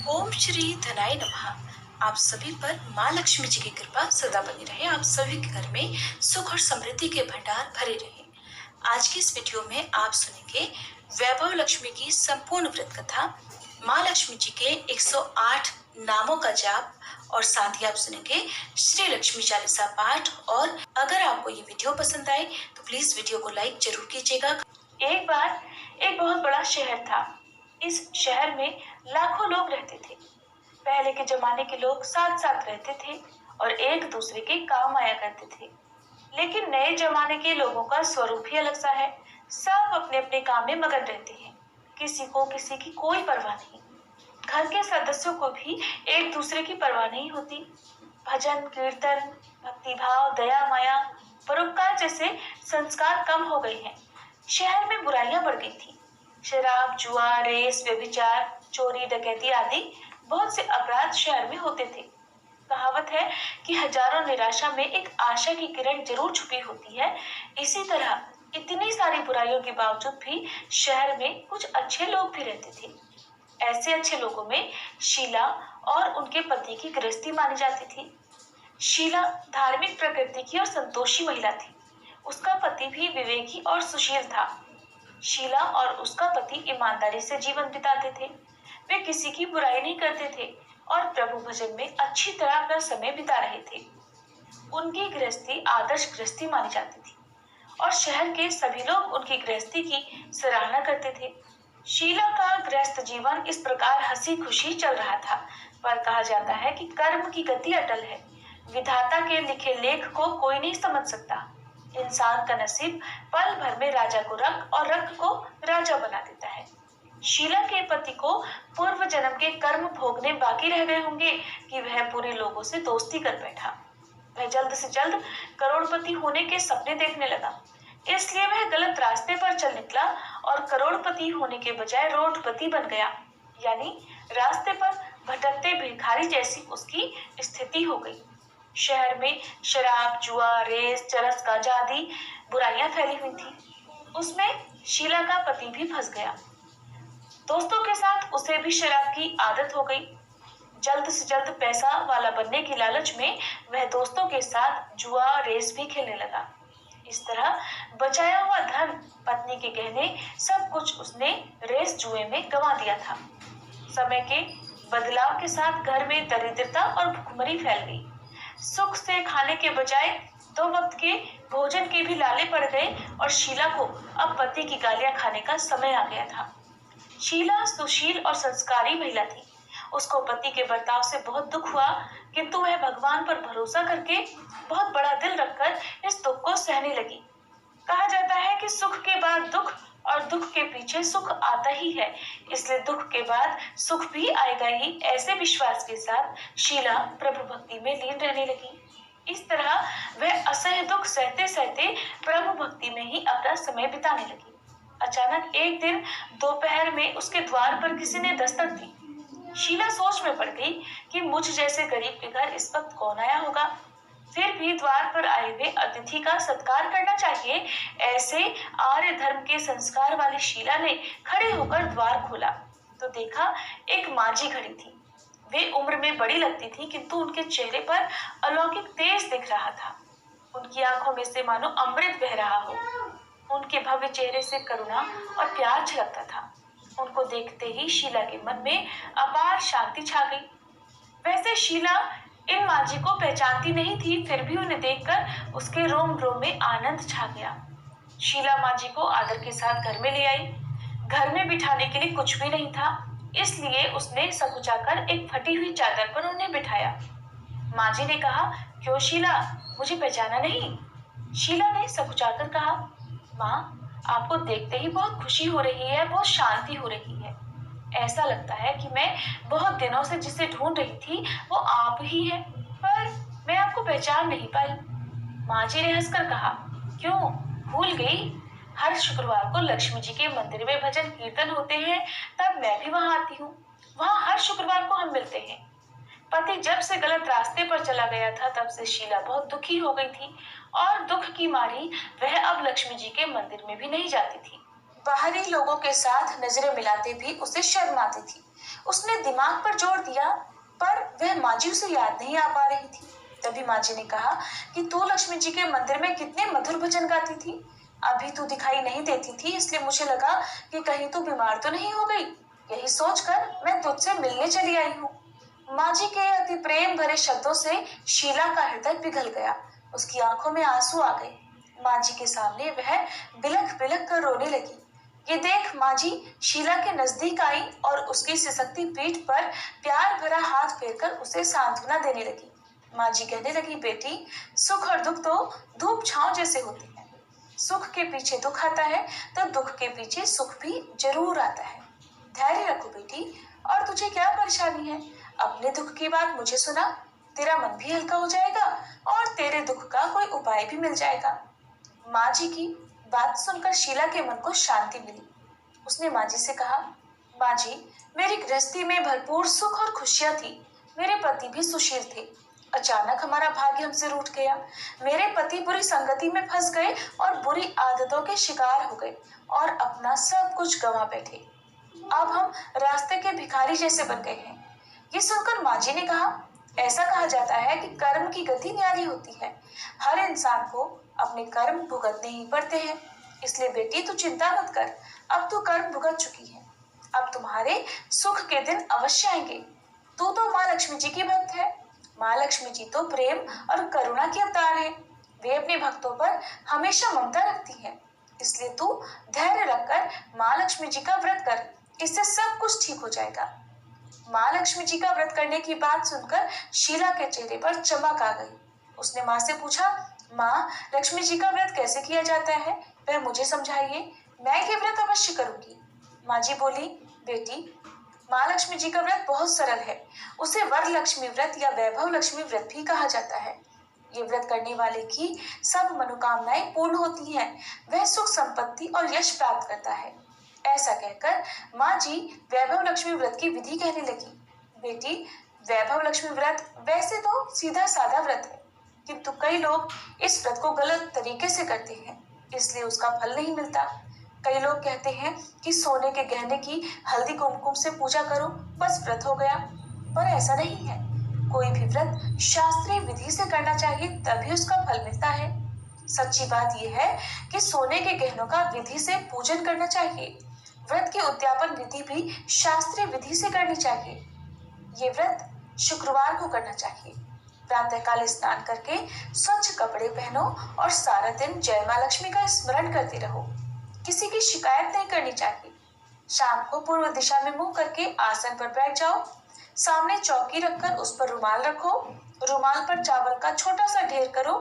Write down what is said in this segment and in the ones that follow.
ओम श्री धनाय नमः। आप सभी पर माँ लक्ष्मी जी की कृपा सदा बनी रहे। आप सभी के घर में सुख और समृद्धि के भंडार भरे रहे। आज की इस वीडियो में आप सुनेंगे वैभव लक्ष्मी की संपूर्ण व्रत कथा, माँ लक्ष्मी जी के 108 नामों का जाप और साथ ही आप सुनेंगे श्री लक्ष्मी चालीसा पाठ। और अगर आपको ये वीडियो पसंद आए तो प्लीज वीडियो को लाइक जरूर कीजिएगा। एक बार एक बहुत बड़ा शहर था। इस शहर में लाखों लोग रहते थे। पहले के जमाने के लोग साथ साथ रहते थे और एक दूसरे के काम आया करते थे। लेकिन नए जमाने के लोगों का स्वरूप ही अलग सा है। सब अपने अपने काम में मगन रहते हैं। किसी को किसी की कोई परवाह नहीं। घर के सदस्यों को भी एक दूसरे की परवाह नहीं होती। भजन कीर्तन, भक्ति भाव, दया माया, परोपकार जैसे संस्कार कम हो गए हैं। शहर में बुराइयां बढ़ गई थी। शराब, जुआ, रेस, व्यभिचार, चोरी, डकैती आदि बहुत से अपराध शहर में होते थे। कहावत है कि हजारों निराशा में एक आशा की किरण जरूर छुपी होती है। इसी तरह इतनी सारी बुराइयों के बावजूद भी शहर में कुछ अच्छे लोग भी रहते थे। ऐसे अच्छे लोगों में शीला और उनके पति की गृहस्थी मानी जाती थी। शीला धार्मिक प्रकृति की और संतोषी महिला थी। उसका पति भी विवेकी और सुशील था। शीला और उसका पति ईमानदारी से जीवन बिताते थे। वे किसी की बुराई नहीं करते थे और प्रभु भजन में अच्छी तरह अपना समय बिता रहे थे। उनकी गृहस्थी आदर्श गृहस्थी मानी जाती थी और शहर के सभी लोग उनकी गृहस्थी की सराहना करते थे। शीला का गृहस्थ जीवन इस प्रकार हंसी खुशी चल रहा था, पर कहा जाता है कि कर्म की गति अटल है। विधाता के लिखे लेख को कोई नहीं समझ सकता। इंसान का नसीब पल भर में राजा को रंक और रंक को राजा बना देता है। शीला के पति को पूर्व जन्म के कर्म भोगने बाकी रह गए होंगे कि वह पूरे लोगों से दोस्ती कर बैठा। वह जल्द से जल्द करोड़पति होने के सपने देखने लगा। इसलिए वह गलत रास्ते पर चल निकला और करोड़पति होने के बजाय रोडपति बन गया, यानी रास्ते पर भटकते भिखारी जैसी उसकी स्थिति हो गई। शहर में शराब, जुआ, रेस, चरस, गांजा आदि बुराइयां फैली हुई थी। उसमें शीला का पति भी फंस गया। दोस्तों के साथ उसे भी शराब की आदत हो गई। जल्द से जल्द पैसा वाला बनने की लालच में वह दोस्तों के साथ जुआ, रेस भी खेलने लगा। इस तरह बचाया हुआ धन, पत्नी के गहने, सब कुछ उसने रेस जुए में गंवा दिया था। समय के बदलाव के साथ घर में दरिद्रता और भुखमरी फैल गई। सुख से खाने के बजाय 2 वक्त के भोजन के भी लाले पड़ गए और शीला को अब पति की गालियां खाने का समय आ गया था। शीला सुशील और संस्कारी महिला थी। उसको पति के बर्ताव से बहुत दुख हुआ, किंतु वह भगवान पर भरोसा करके बहुत बड़ा दिल रखकर इस दुख को सहने लगी। कहा जाता है कि सुख के बाद दुख और दुख के पीछे सुख आता ही है, इसलिए दुख के बाद सुख भी आएगा ही। ऐसे विश्वास के साथ शीला प्रभु भक्ति में लीन रहने लगी। इस तरह वह असह्य दुख सहते सहते प्रभु भक्ति में ही अपना समय बिताने लगी। अचानक एक दिन दोपहर में उसके द्वार पर किसी ने दस्तक दी। शीला सोच में पड़ गई कि मुझ जैसे गरीब के घर इस वक्त कौन आया होगा। फिर भी द्वार पर आए हुए अतिथि का सत्कार करना चाहिए, ऐसे आर्य धर्म के संस्कार वाली शीला ने खड़े होकर द्वार खोला तो देखा एक मांझी खड़ी थी। वे उम्र में बड़ी लगती थी, किंतु उनके चेहरे पर अलौकिक तेज दिख रहा था। उनकी आंखों में से मानो अमृत बह रहा हो। उनके भव्य चेहरे से करुणा और प्यार झलकता था। उनको देखते ही शीला के मन में अपार शांति छा गई। वैसे शीला इन मांझी को पहचानती नहीं थी, फिर भी उन्हें देखकर उसके रोम रोम में आनंद छा गया। शीला मांझी को आदर के साथ घर में ले आई। घर में बिठाने के लिए कुछ भी नहीं था, इसलिए उसने सकुचाकर एक फटी हुई चादर पर उन्हें बिठाया। मांझी ने कहा, क्यों शीला, मुझे पहचाना नहीं? शीला ने सकुचाकर कहा, माँ, आपको देखते ही बहुत खुशी हो रही है, बहुत शांति हो रही है। ऐसा लगता है कि मैं बहुत दिनों से जिसे ढूंढ रही थी वो आप ही हैं, पर मैं आपको पहचान नहीं पाई। मांझी ने हंसकर कहा, क्यों, भूल गई? हर शुक्रवार को लक्ष्मी जी के मंदिर में भजन कीर्तन होते हैं, तब मैं भी वहां आती हूँ। वहां हर शुक्रवार को हम मिलते हैं। पति जब से गलत रास्ते पर चला गया था, तब से शीला बहुत दुखी हो गई थी और दुख की मारी वह अब लक्ष्मी जी के मंदिर में भी नहीं जाती थी। बाहरी लोगों के साथ नजरें मिलाते भी उसे शर्म आती थी। उसने दिमाग पर जोर दिया, पर वह माजी उसे याद नहीं आ पा रही थी। तभी माजी ने कहा कि तू लक्ष्मी जी के मंदिर में कितने मधुर भजन गाती थी। अभी तू दिखाई नहीं देती थी, इसलिए मुझे लगा कि कहीं तू बीमार तो नहीं हो गई। यही सोचकर मैं तुझसे मिलने चली आई हूँ। माँ जी के अति प्रेम भरे शब्दों से शीला का हृदय पिघल गया। उसकी आंखों में आंसू आ गए। माँ जी के सामने वह बिलख बिलख कर रोने लगी। ये देख माँ जी शीला के नजदीक आई और उसकी सिसकती पीठ पर प्यार भरा हाथ फेरकर उसे सांत्वना देने लगी। माँ जी कहने लगी, बेटी, सुख और दुख तो धूप छांव जैसे होते हैं। सुख के पीछे दुख आता है तो दुख के पीछे सुख भी जरूर आता है। धैर्य रखो बेटी। और तुझे क्या परेशानी है? अपने दुख की बात मुझे सुना, तेरा मन भी हल्का हो जाएगा और तेरे दुख का कोई उपाय भी मिल जाएगा। माँ जी की बात सुनकर शीला के मन को शांति मिली। उसने माँ जी से कहा, माँ जी, मेरी गृहस्थी में भरपूर सुख और खुशियां थी। मेरे पति भी सुशील थे। अचानक हमारा भाग्य हमसे रूठ गया। मेरे पति बुरी संगति में फंस गए और बुरी आदतों के शिकार हो गए और अपना सब कुछ गंवा बैठे। अब हम रास्ते के भिखारी जैसे बन गए हैं। ये सुनकर माँ जी ने कहा, ऐसा कहा जाता है कि कर्म की गति न्यारी होती है। हर इंसान को अपने कर्म भुगतने ही पड़ते हैं। इसलिए बेटी तू चिंता मत कर, अब तू कर्म भुगत चुकी है। अब तुम्हारे सुख के दिन अवश्य आएंगे। तू तो माँ लक्ष्मी जी की भक्त है। माँ लक्ष्मी जी तो प्रेम और करुणा के अवतार है। वे अपने भक्तों पर हमेशा ममता रखती है। इसलिए तू धैर्य रखकर माँ लक्ष्मी जी का व्रत कर, इससे सब कुछ ठीक हो जाएगा। माँ लक्ष्मी जी का व्रत करने की बात सुनकर शीला के चेहरे पर चमक आ गई। उसने माँ से पूछा, माँ, लक्ष्मी जी का व्रत कैसे किया जाता है, वह मुझे समझाइए। मैं ये व्रत अवश्य करूंगी। माँ जी बोली, बेटी, माँ लक्ष्मी जी का व्रत बहुत सरल है। उसे वर लक्ष्मी व्रत या वैभव लक्ष्मी व्रत भी कहा जाता है। ये व्रत करने वाले की सब मनोकामनाएं पूर्ण होती हैं। वह सुख संपत्ति और यश प्राप्त करता है। ऐसा कहकर माँ जी वैभव लक्ष्मी व्रत की विधि कहने लगी। बेटी, वैभव लक्ष्मी व्रत वैसे तो सीधा साधा व्रत है, किंतु कई लोग इस व्रत को गलत तरीके से करते हैं, इसलिए उसका फल नहीं मिलता। कई लोग कहते हैं कि सोने के गहने की हल्दी कुमकुम से पूजा करो, बस व्रत हो गया। पर ऐसा नहीं है। कोई भी व्रत शास्त्रीय विधि से करना चाहिए, तभी उसका फल मिलता है। सच्ची बात यह है कि सोने के गहनों का विधि से पूजन करना चाहिए। व्रत की उद्यापन विधि भी शास्त्रीय विधि से करनी चाहिए। ये व्रत शुक्रवार को करना चाहिए। प्रातःकाल स्नान करके स्वच्छ कपड़े पहनो और सारा दिन जय माँ लक्ष्मी का स्मरण करते रहो। किसी की शिकायत नहीं करनी चाहिए। शाम को पूर्व दिशा में मुंह करके आसन पर बैठ जाओ। सामने चौकी रखकर उस पर रुमाल रखो। रुमाल पर चावल का छोटा सा ढेर करो।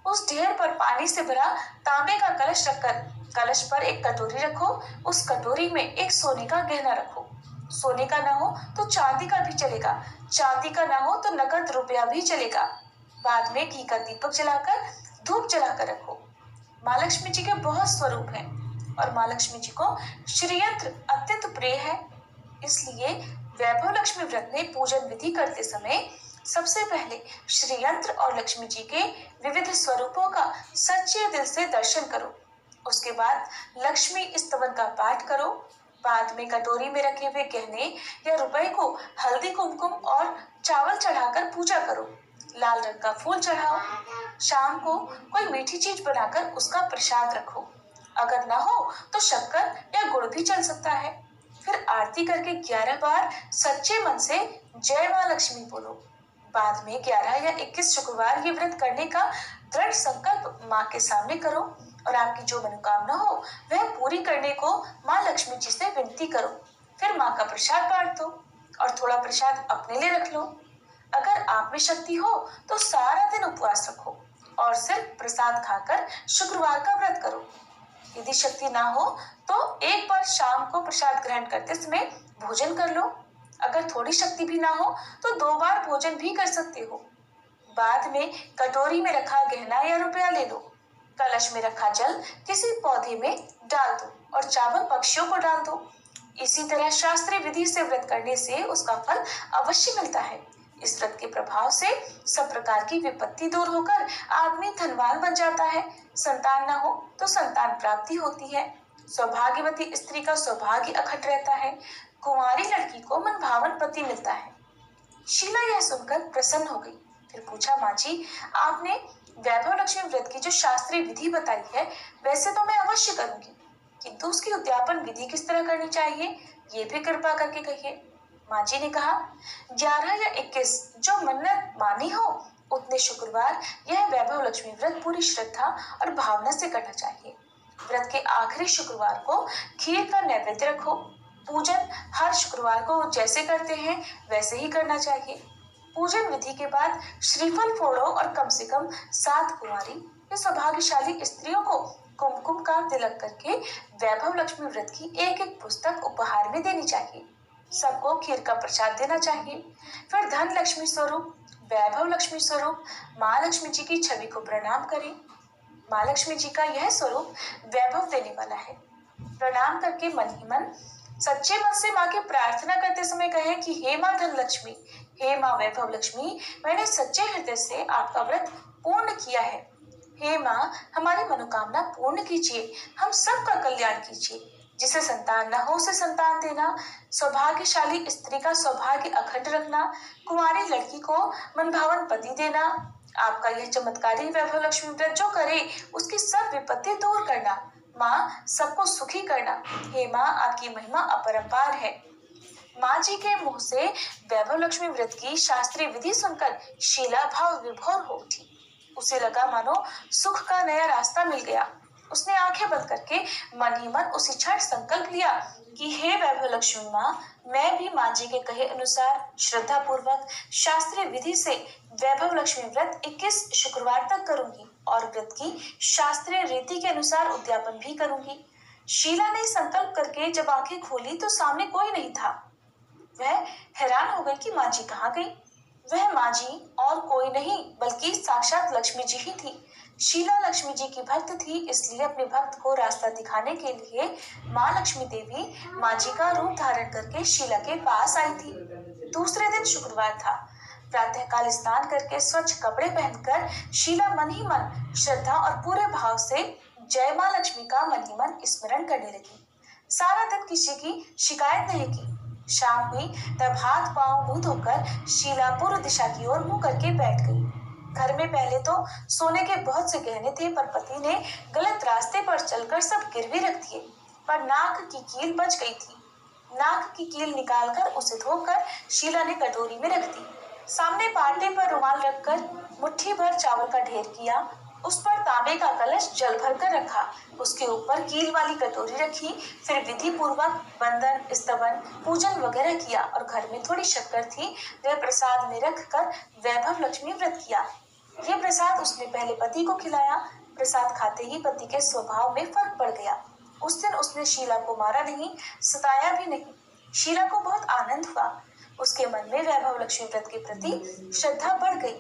उस ढेर पर पानी से भरा तांबे का कलश रखकर कलश पर एक कटोरी रखो। उस कटोरी में एक सोने का गहना रखो। सोने का ना हो तो चांदी का भी चलेगा। चांदी का ना हो तो नकद रुपया भी चलेगा। बाद में घी का दीपक जलाकर धूप जलाकर रखो। माँ लक्ष्मी जी के बहुत स्वरूप हैं और माँ लक्ष्मी जी को श्रीयंत्र अत्यंत प्रिय है। इसलिए वैभव लक्ष्मी व्रत में पूजन विधि करते समय सबसे पहले श्रीयंत्र और लक्ष्मी जी के विविध स्वरूपों का सच्चे दिल से दर्शन करो। उसके बाद लक्ष्मी स्तवन का पाठ करो। बाद में कटोरी में रखे हुए गहने या रुपए को हल्दी कुमकुम और चावल चढ़ाकर पूजा करो। लाल रंग का फूल चढ़ाओ। शाम को कोई मीठी चीज बनाकर उसका प्रसाद रखो। अगर ना हो तो शक्कर या गुड़ भी चल सकता है। फिर आरती करके 11 बार सच्चे मन से जय माँ लक्ष्मी बोलो। बाद में 11 या 21 शुक्रवार ये व्रत करने का दृढ़ संकल्प माँ के सामने करो और आपकी जो मनोकामना हो वह पूरी करने को माँ लक्ष्मी जी से विनती करो। फिर माँ का प्रसाद बांट दो और थोड़ा प्रसाद अपने लिए रख लो। अगर आप में शक्ति हो तो सारा दिन उपवास रखो और सिर्फ प्रसाद खाकर शुक्रवार का व्रत करो। यदि शक्ति ना हो तो एक बार शाम को प्रसाद ग्रहण करते समय भोजन कर लो। अगर थोड़ी शक्ति भी ना हो तो 2 बार भोजन भी कर सकते हो। बाद में कटोरी में रखा गहना या रुपया ले लो। कलश में रखा जल किसी पौधे में डाल दो और चावल पक्षियों को डाल दो। इसी तरह शास्त्रीय विधि से व्रत करने से उसका फल अवश्य मिलता है। इस व्रत के प्रभाव से सब प्रकार की विपत्ति दूर होकर आदमी धनवान बन जाता है। संतान न हो तो संतान प्राप्ति होती है। सौभाग्यवती स्त्री का सौभाग्य अखंड रहता है। कुंवारी लड़की को मनभावन पति मिलता है। शीला यह सुनकर प्रसन्न हो गई। फिर पूछा, माँ जी, आपने वैभव लक्ष्मी व्रत की जो शास्त्रीय विधि बताई है वैसे तो मैं अवश्य करूंगी, किंतु उसकी उद्यापन विधि किस तरह करनी चाहिए ये भी कृपा करके कहिए। माँ जी ने कहा, 11 या 21 जो मन्नत मानी हो उतने शुक्रवार यह वैभव लक्ष्मी व्रत पूरी श्रद्धा और भावना से करना चाहिए। व्रत के आखिरी शुक्रवार को खीर का नैवेद्य रखो। पूजन हर शुक्रवार को जैसे करते हैं वैसे ही करना चाहिए। पूजन विधि के बाद श्रीफल फोड़ो और कम से कम 7 कुंवारी या सौभाग्यशाली स्त्रियों को कुमकुम का तिलक करके वैभव लक्ष्मी व्रत की एक एक पुस्तक उपहार में देनी चाहिए। सबको खीर का प्रसाद देना चाहिए। फिर धन लक्ष्मी स्वरूप, वैभव लक्ष्मी स्वरूप माँ लक्ष्मी जी की छवि को प्रणाम करें। माँ लक्ष्मी जी का यह स्वरूप वैभव देने वाला है। प्रणाम करके मन ही मन सच्चे मन से माँ की प्रार्थना करते समय कहें कि हे माँ धन लक्ष्मी, हे माँ वैभव लक्ष्मी, मैंने सच्चे हृदय से आपका व्रत पूर्ण किया है। हे माँ, हमारी मनोकामना पूर्ण कीजिए, हम सबका कल्याण कीजिए। जिसे संतान न हो उसे संतान देना, सौभाग्यशाली स्त्री का सौभाग्य अखंड रखना, कुंवारी लड़की को मनभावन पति देना। आपका यह चमत्कारी वैभव लक्ष्मी व्रत जो करे उसकी सब विपत्ति दूर करना। माँ, सबको सुखी करना। हे माँ, आपकी महिमा अपरंपार है। माँ जी के मुंह से वैभव लक्ष्मी व्रत की शास्त्रीय विधि सुनकर शीला भाव विभोर हो उठी। उसे लगा मानो सुख का नया रास्ता मिल गया। उसने आंखें बंद करके मन ही मन उसी क्षण संकल्प लिया कि हे वैभव लक्ष्मी माँ, मैं भी माँ जी के कहे अनुसार श्रद्धा पूर्वक शास्त्रीय विधि से वैभव लक्ष्मी व्रत 21 शुक्रवार तक करूंगी और व्रत की शास्त्रीय रीति के अनुसार उद्यापन भी करूंगी। शीला ने संकल्प करके जब आंखें खोली तो सामने कोई नहीं था। वह हैरान हो गई कि माँ जी कहाँ गई। वह माँ जी और कोई नहीं बल्कि साक्षात लक्ष्मी जी ही थी। शीला लक्ष्मी जी की भक्त थी, इसलिए अपने भक्त को रास्ता दिखाने के लिए माँ लक्ष्मी देवी माँ जी का रूप धारण करके शीला के पास आई थी। दूसरे दिन शुक्रवार था। प्रातःकाल स्नान करके स्वच्छ कपड़े पहनकर शीला मन ही मन श्रद्धा और पूरे भाव से जय माँ लक्ष्मी का मन ही मन स्मरण करने लगी। सारा दिन किसी की शिकायत नहीं की। शाम हुई तब हाथ पांव मुंह धोकर शीला पूर्व दिशा की ओर मुंह करके बैठ गई। घर में पहले तो सोने के बहुत से गहने थे, पर पति ने गलत रास्ते पर चलकर सब गिरवी रख दिए। पर नाक की कील बच गई थी। नाक की कील निकालकर उसे धोकर शीला ने कटोरी में रख दी। सामने पाटे पर रुमाल रखकर मुट्ठी भर चावल का ढेर किया। उस पर तांबे का कलश जल भर कर रखा। उसके ऊपर कील वाली कटोरी रखी। फिर विधि पूर्वक वंदन, स्तवन, पूजन वगैरह किया और घर में थोड़ी शक्कर थी, वह प्रसाद में रख कर वैभव लक्ष्मी व्रत किया। ये प्रसाद उसने पहले पति को खिलाया। प्रसाद खाते ही पति के स्वभाव में फर्क पड़ गया। उस दिन उसने शीला को मारा नहीं, सताया भी नहीं। शीला को बहुत आनंद हुआ। उसके मन में वैभव लक्ष्मी व्रत के प्रति श्रद्धा बढ़ गई।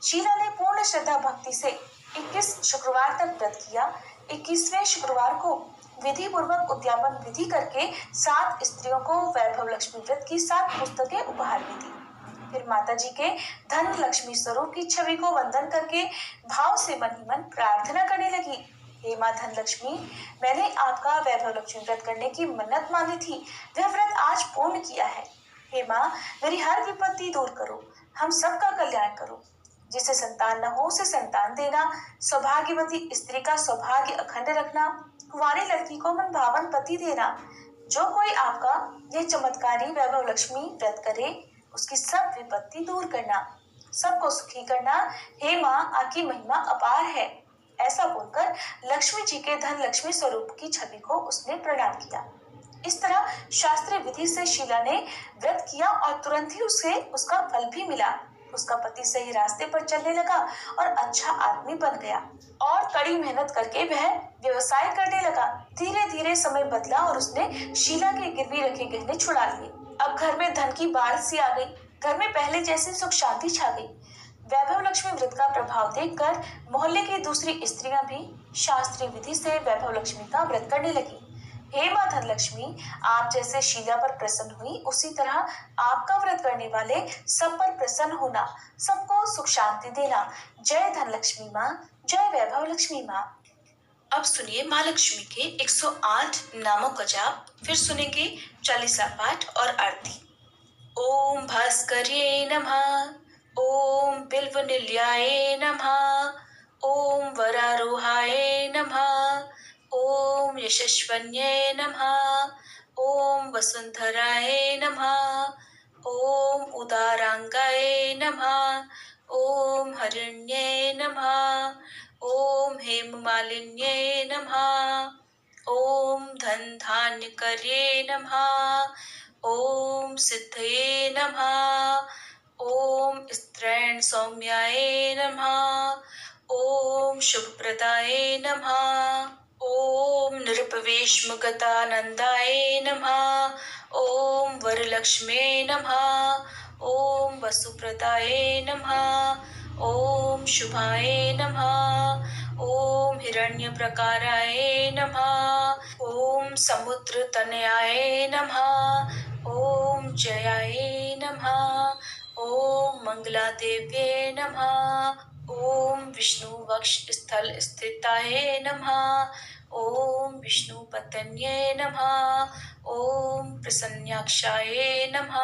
शीला ने पूर्ण श्रद्धा भक्ति से 21 शुक्रवार तक व्रत किया। 21वें शुक्रवार को विधि पूर्वक उद्यापन विधि करके 7 स्त्रियों को वैभव लक्ष्मी व्रत की 7 पुस्तकें उपहार में दी। फिर माता जी के धन लक्ष्मी स्वरूप की छवि को वंदन करके भाव से मन ही मन प्रार्थना करने लगी। हे माँ धन लक्ष्मी, मैंने आपका वैभव लक्ष्मी व्रत करने की मन्नत मानी थी, वह व्रत आज पूर्ण किया है। हे माँ, मेरी हर विपत्ति दूर करो, हम सबका कल्याण करो। जिसे संतान न हो उसे संतान देना, सौभाग्यवती स्त्री का सौभाग्य अखंड रखना, कुंवारी लड़की को मनभावन पति देना। जो कोई आपका यह चमत्कारी वैभव लक्ष्मी व्रत करे उसकी सब विपत्ति दूर करना, सबको सुखी करना। हे माँ, आपकी महिमा अपार है। ऐसा बोलकर लक्ष्मी जी के धन लक्ष्मी स्वरूप की छवि को उसने प्रणाम किया। इस तरह शास्त्रीय विधि से शीला ने व्रत किया और तुरंत ही उसे उसका फल भी मिला। उसका पति सही रास्ते पर चलने लगा और अच्छा आदमी बन गया और कड़ी मेहनत करके वह व्यवसाय करने लगा। धीरे धीरे समय बदला और उसने शीला के गिरवी रखे गहने छुड़ा लिए। अब घर में धन की बाढ़ सी आ गई। घर में पहले जैसी सुख शांति छा गई। वैभव लक्ष्मी व्रत का प्रभाव देखकर मोहल्ले की दूसरी स्त्रियां भी शास्त्रीय विधि से वैभव लक्ष्मी का व्रत करने लगी। हे माँ धन लक्ष्मी, आप जैसे शीला पर प्रसन्न हुई उसी तरह आपका व्रत करने वाले सब पर प्रसन्न होना, सबको सुख शांति देना। जय धन लक्ष्मी माँ, जय वैभव लक्ष्मी माँ। अब सुनिए माँ लक्ष्मी के 108 नामों का जाप, फिर सुनेंगे चालीसा पाठ और आरती। ओम भास्कर्ये नमः, ओम बिल्वनिलयाय नमः, ओम वरारोहाय नमः, ओम यशस्वन्ये नमः, ओम वसुंधराय नमः, ओम उदारांगाय नमः, ओम हरिण्ये नमः, ओम हेममालिन्ये नमः, ओम धन धान्यकर्ये नमः, ओम सिद्धये नमः, ओम स्त्रैण सौम्याय नमः, ओम शुभप्रदाय नमः, ओम निरपवेशमगतानंदाय नमः, ओम वरलक्ष्मे नमः, ओम वसुप्रदाय नमः, ओम शुभाय नमः, ओम हिरण्यप्रकाराय नमः, ओम समुद्रतनयाय नमः, ओम जयाय नमः, ओम मंगलादेव्ये नमः, ओम विष्णु वक्ष स्थल स्थिताय नमः, ओम विष्णु पतन्ये नमः, ओम प्रसन्नाक्षाय नमः,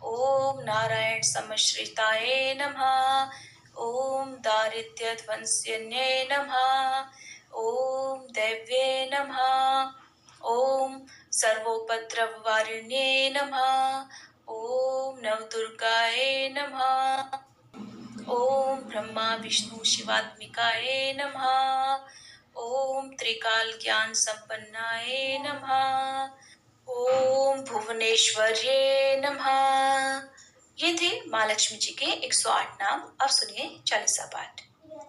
ओम नारायण समश्रिताय नमः, ओम दारिद्र्य ध्वंस्यन्ये नमः, ओम दैव्ये नमः, ओम सर्वोपद्रववारिण्ये नमः, ओम नवदुर्गाय नमः, ओम ब्रह्मा विष्णु शिवात्मिकाय नमः, ओम त्रिकाल ज्ञान संपन्नाय नमः, ओम भुवनेश्वर्ये नमः। ये थे माँ लक्ष्मी जी के 108 नाम। अब सुनिए चालीसा पाठ।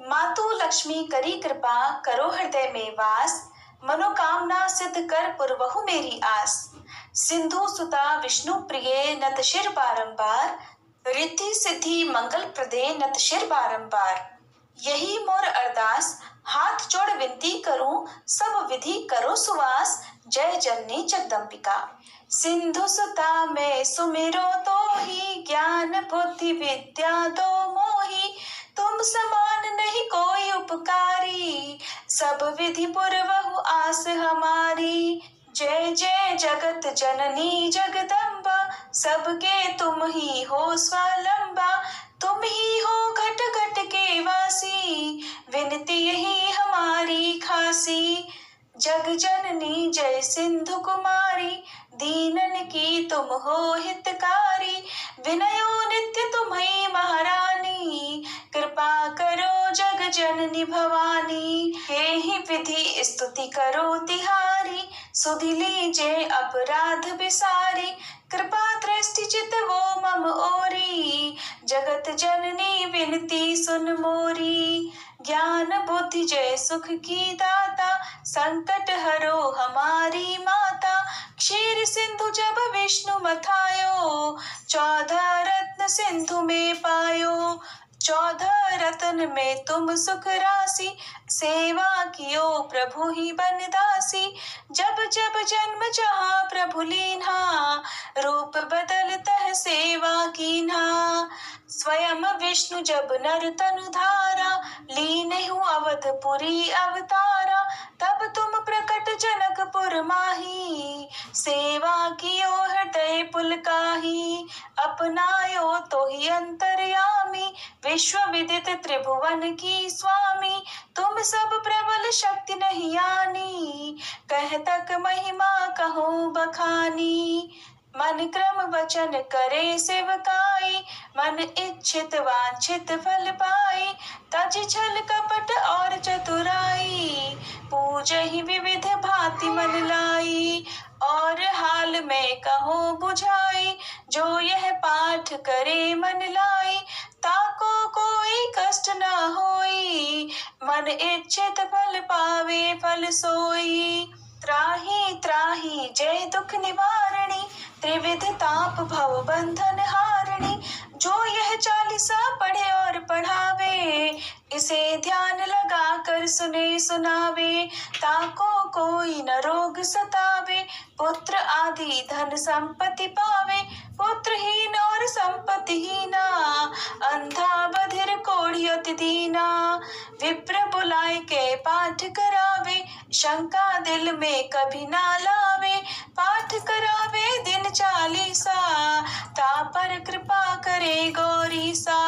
मातु लक्ष्मी करी कृपा, करो हृदय में वास, मनोकामना सिद्ध कर पुरवहु मेरी आस। सिंधु सुता विष्णु प्रिय, नत शिर बारंबार, रिद्धि सिद्धि मंगल प्रदे, नत शिर बारंबार। यही मोर अरदास, हाथ जोड़ विनती करूं, सब विधि करो सुवास, जय जननी जगदम्बिका। सिंधु सुता में सुमिरो तो ही, ज्ञान बुद्धि विद्या दो मोही, तुम समान नहीं कोई उपकारी, सब विधि पुरवहु आस हमारी। जय जय जगत जननी जगदम्बा, सबके तुम ही हो स्वावलंबा, तुम ही हो घट घट के वासी, विनती यही हमारी खासी। जग जननी जय सिंधु कुमारी, दीनन की तुम हो हितकारी, विनयो नित्य तुम्हें महारानी, कृपा करो जग जननी भवानी। हे ही विधि स्तुति करो तिहारी, सुधि लीजे अपराध बिसारी, कृपा दृष्टि चित वो मम ओरी, जगत जननी विनती सुन मोरी। ज्ञान बुद्धि जय सुख की दाता, संकट हरो हमारी माता, क्षीर सिंधु जब विष्णु मथायो, 14 रत्न सिंधु में पायो। 14 रत्न में तुम सुख राशि, सेवा कियो प्रभु ही बन दासी। जब जब जन्म जहाँ प्रभु लीन्हा, रूप बदलतः सेवा कीन्हा। स्वयं विष्णु जब नर तनु धारा, लीनहु अवधपुरी अवतारा, तब तुम प्रकट जनकपुर माही, सेवा कियो हृदय पुलकाही। अपनायो तो ही अंतर्यामी, विश्व विदित त्रिभुवन की स्वामी, तुम सब प्रबल शक्ति नहीं आनी, कह तक महिमा कहूँ बखानी। मन क्रम वचन करे सेवकाई, मन इच्छित वांछित फल पाई, तज छल कपट और चतुराई, पूजहि विविध भांति मन लाई। और हाल में कहो बुझाई, जो यह पाठ करे मन लाई, ताको कोई कष्ट न होई, मन इच्छित फल पावे फल सोई। त्राहि त्राहि जय दुख निवारणी, त्रिविध ताप भव बंधन हारणी, जो यह चालीसा पढ़े और पढ़ावे, इसे ध्यान लगा कर सुने सुनावे, ताको कोई न रोग सतावे, पुत्र आदि धन संपत्ति पावे, पुत्रहीन और संपत्तिहीना, अंधा बधिर कोढ़ी अति दीना। विप्र बुलाए के पाठ करावे, शंका दिल में कभी ना लावे, पाठ करावे दिन चालीसा, तापर कृपा करे गौरी सा,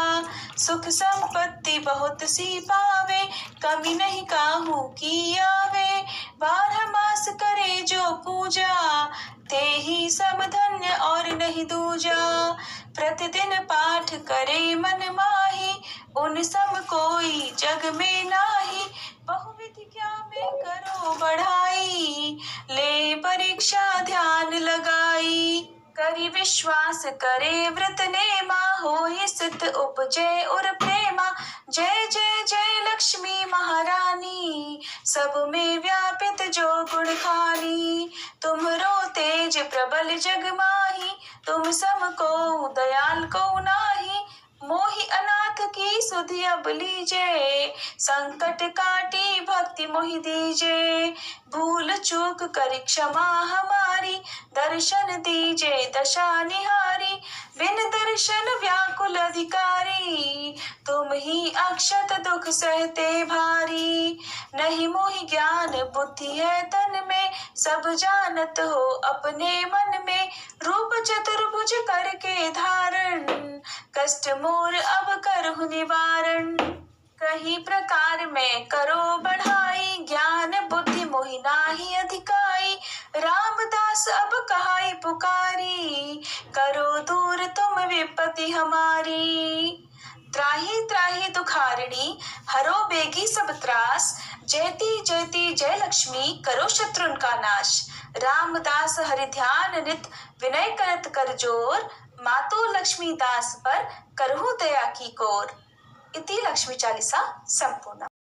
सुख संपत्ति बहुत सी पावे, कमी नहीं काहू की आवे, 12 मास करे जो पूजा, ते ही सब धन्य और नहीं दूजा, प्रतिदिन पाठ करे मन माही, उन सब कोई जग में नाही, बहुविधि क्या में करो बढ़ाई, ले परीक्षा ध्यान लगाई, करी विश्वास करे व्रत नेमा, होई सिद्ध उपजे उर प्रेमा, जय जय जय लक्ष्मी महारानी, सब में व्यापित जो गुण खानी, तुमरो तेज प्रबल जग माही, तुम सम को दयाल को नाही, मोहि अनाथ की सुधि अब लीजे, संकट काटी भक्ति मोहि दीजे, भूल चूक करी क्षमा हमारी, दर्शन दीजे दशा निहारी, बिन दर्शन व्याकुल अधिकारी, तुम ही अक्षत दुख सहते भारी, नहीं मोहि ज्ञान बुद्धि है तन में, सब जानत हो अपने मन में, रूप चतुर्भुज करके धारण, कष्ट मोर अब करहु निवारण, कहीं प्रकार में करो बढ़ाई, ज्ञान बुद्धि मोहि नाही अधिकाई, रामदास अब कहाई पुकारी, करो दूर तुम विपत्ति हमारी, त्राहि त्राहि दुखारिणी, हरो बेगी सब त्रास, जयति जयति जय लक्ष्मी, करो शत्रुन का नाश, रामदास हरि ध्यान नित, विनय करत कर जोर, मातो लक्ष्मी दास पर करहु दया की कोर। इति लक्ष्मी चालीसा संपूर्ण।